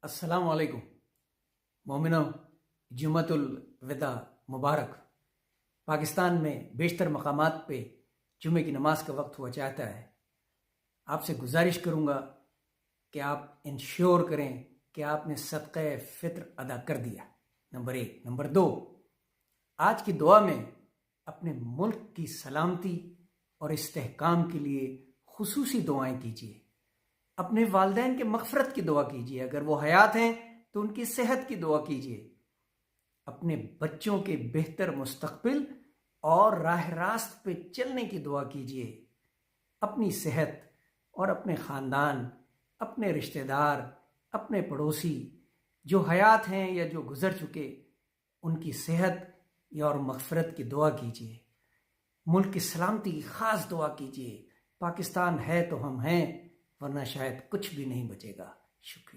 السلام علیکم مومنو، جمعۃ الوداع مبارک۔ پاکستان میں بیشتر مقامات پہ جمعے کی نماز کا وقت ہوا چاہتا ہے۔ آپ سے گزارش کروں گا کہ آپ انشور کریں کہ آپ نے صدقہ فطر ادا کر دیا، نمبر 1۔ نمبر 2، آج کی دعا میں اپنے ملک کی سلامتی اور استحکام کے لیے خصوصی دعائیں کیجیے۔ اپنے والدین کے مغفرت کی دعا کیجیے، اگر وہ حیات ہیں تو ان کی صحت کی دعا کیجیے۔ اپنے بچوں کے بہتر مستقبل اور راہ راست پہ چلنے کی دعا کیجیے۔ اپنی صحت اور اپنے خاندان، اپنے رشتہ دار، اپنے پڑوسی جو حیات ہیں یا جو گزر چکے، ان کی صحت اور مغفرت کی دعا کیجیے۔ ملک کی سلامتی کی خاص دعا کیجیے۔ پاکستان ہے تو ہم ہیں، ورنہ شاید کچھ بھی نہیں بچے گا۔ شکریہ۔